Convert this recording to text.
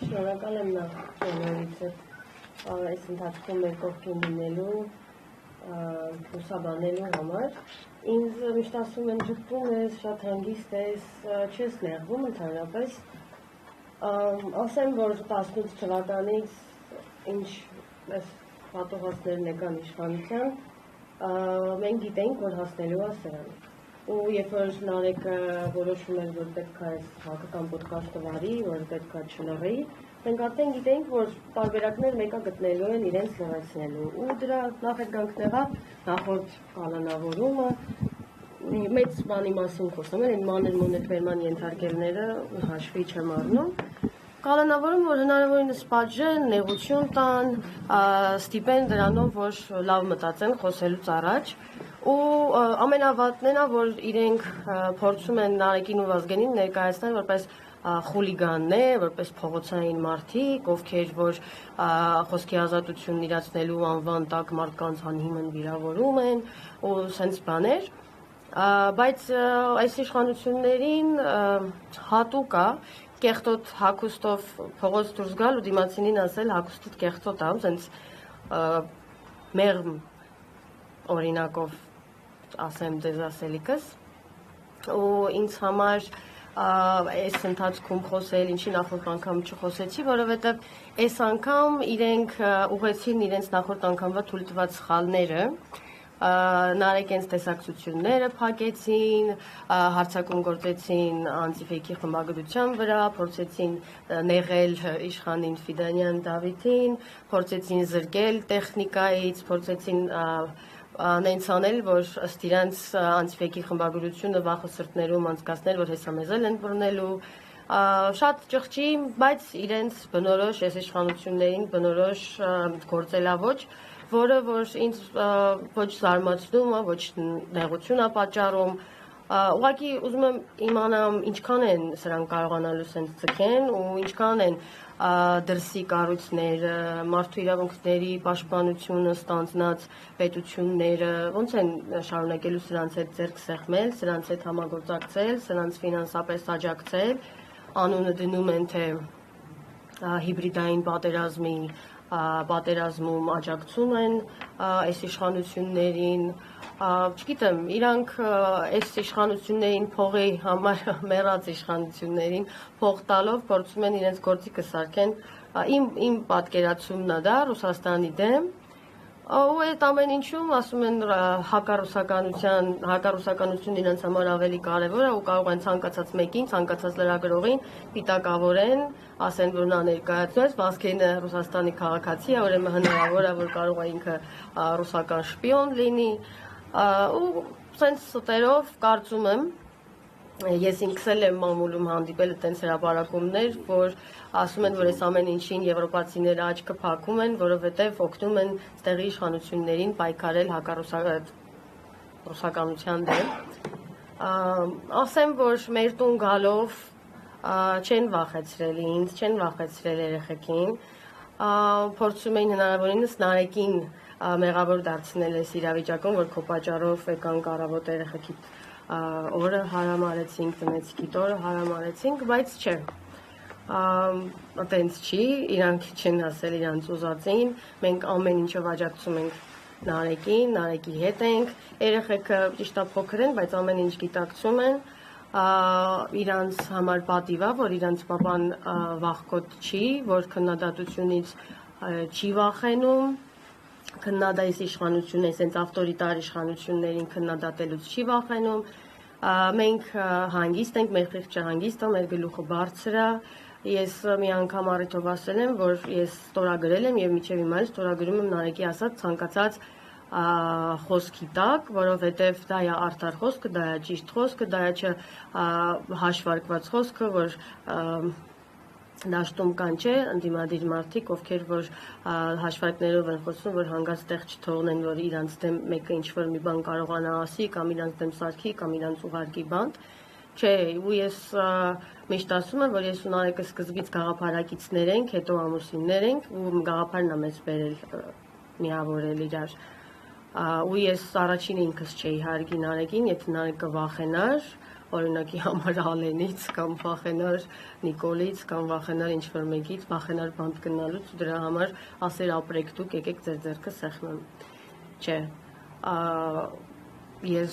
Շնորհակալ եմ նախ բոլորիցս այս ընթացքում մեր կողքին լինելու, լուսաբանելու համար։ Ինձ միշտ ասում են ճգտում ես, շատ հանգիստ ես, չես նեղվում ընդհանրապես։ Ասեմ, որ 18 թվականից ինչ այս պատողածներն եկան իշխանության, մենք գիտենք, որ հասնելու է սրան։ Ու երբ որ Նարեկը որոշում էր, որ պետք է այս հաղթական պոդքասթը վարի, որ պետք է չլռի, մենք արդեն գիտենք, որ տարբերակներ մեկը գտնելու են իրենց լրացնելու։ Ու դրա նախերգանքն եղավ նախորդ կալանավորումը, մեծ բանի մասին խոսում են, այն մանր-մոնեքվերման ենթարկելները հաշվի չեմ առնում։ Կալանավորում, որ հնարավորինս պատժեն, նեղություն տան, ստիպեն դրանով, որ լավ մտածեն խոսելուց առաջ։ Ու ամենավատն է, որ իրենք փորձում են Նարեկին ու Վազգենին ներկայացնել որպես խուլիգաններ, որպես փողոցային մարդիկ, ովքեր որ խոսքի ազատությունն իրացնելու անվան տակ մարդկանց անհիմն վիրավորում են ու սենց բաներ, բայց այս իշխանություններին հատուկ է կեղտոտ հագուստով փողոց դուրս գալ ու դիմացինին ասել հագուստդ կեղտոտ է, սենց մեղմ օրինակով ասեմ ձեզ ասելիքս ու ինձ համար այս ընթացքում խոսել, ինչի նախորդ անգամ չխոսեցի, որովհետև այս անգամ իրենք ուղեցին իրենց նախորդ անգամվա թույլ տված սխալները, Նարեկենց տեսակցությունները փակեցին, հարձակում գործեցին անտիֆեյքի խմբագրության վրա, փորձեցին նեղել իշխանին Ֆիդանյան Դավիթին, փորձեցին զրկել տեխնիկայից, փորձեցին նենց անել, որ ըստ իրանց անտիֆեյքի խմբագրությունը վախը սրտներում անցկացնել, որ հեսա մեզ են բռնելու, շատ ճղճի, բայց իրենց բնորոշ այս իշխանություններին բնորոշ գործելավոճ, որը որ ինձ ոչ զարմացնում է, ոչ նեղություն է պատճառում, ուղղակի ուզում եմ իմանամ ինչքան են սրանք կարողանալու սենց ձգեն ու ինչքան են դրսի կառույցները, մարդու իրավունքների պաշտպանությունը ստանձնած պետությունները, ոնց են շարունակելու սրանց հետ ձեռք սեղմել, սրանց հետ համագործակցել, սրանց ֆինանսապես աջակցել, անունը դնում են թե հիբրիդային պատերազմում աջակցում են այս իշխանություններին, չգիտեմ, իրանք այս իշխանություններին փողի համար մեռած իշխանություններին փող տալով փորձում են իրենց գործիքը սարքեն, իմ պատկերացումն է դա Ռուսաստանի դեմ, ու այդ ամեն ինչում ասում են հակառուսականությունն իրենց համար ավելի կարևոր է ու կարող են ցանկացած մեկին, ցանկացած լրագրողին պիտակավորեն, ասեն, որ նա ներկայացնեց, Վազգենը Ռուսաստանի քաղաքացի է, ուրեմն հնարավոր է, որ կարող է ինքը ռուսական շպիոն լինի, ու սենց ստերով կարծում եմ, ես ինքս էլ եմ մամուլում հանդիպել տենց հրապարակումներ, որ ասում են, որ այս ամեն ինչին եվրոպացիները աչքը փակում են, որովհետև օգնում են ստեղի իշխանություններին պայքարել հակառուսականության դեմ։ Ասեմ, որ մեր տուն գալով չեն վախեցրել ինձ, չեն վախեցրել երեխեքին, փորձում էին հնարավորինս Նարեկին մեղավոր դարձնել այս իրավիճակում, որ քո պատճառով եկան առավոտ երեխեքիդ օրը հարամարեցինք, տնեցիկիդ օրը հարամարեցինք, բայց չէ, այտենց չի, իրանք չեն ասել իրանց ուզածին, մենք ամեն ինչով աջակցում ենք Նարեկին, Նարեկի հետ ենք, երեխեքը ճիշտ է փոքր են, բայց ամեն ինչ գիտակցում են, իրանց համար պատիվ է, որ իրանց պապան վախկոտ չի, որ քննադատությունից չի վախենում, քննադայս իշխանություն է, սենց ավտորիտար իշխանություններին քննադատելուց չի վախենում, մենք հանգիստ ենք, մեր խիղճը հանգիստ է, մեր գլուխը բարձր է, ես մի անգամ առիթով ասել եմ, որ ես ստորագրել եմ և մինչև հիմա էլ ստորագրում եմ Նարեկի ասած ցանկացած խոսքի տակ, որովհետև դա է արդար խոսքը, դա է ճիշտ խոսքը, դա է հաշվարկված խոսքը, որ դաշտում կան չէ, ընդդիմադիր մարդիկ, ովքեր որ հաշվարկներով են խոսում, որ հանգած տեղ չթողնեն, որ իրանց դեմ մեկը ինչ-որ մի բան կարողանա ասի, կամ իրանց դեմ սարքի, կամ իրանց ուղարկի բանտ, չէ, ու ես միշտ ասում եմ, որ ես ու Նարեկը սկզբից գաղափարակիցներ ենք, հետո ամուսիններ ենք, ու գաղափարն է մեզ բերել միավորել իրար, ու ես առաջին ինքս չէի հարգի Նարեկին, եթե Նարեկը վախենար, օրինակի համար Ալենից կամ վախենար Նիկոլից կամ վախենար ինչ-որ մեկից, վախենար բանտ գնալուց, դրա համար ասեր ապրեք դուք, եկեք ձեր ձեռքը սեղմեմ։ Չէ, ես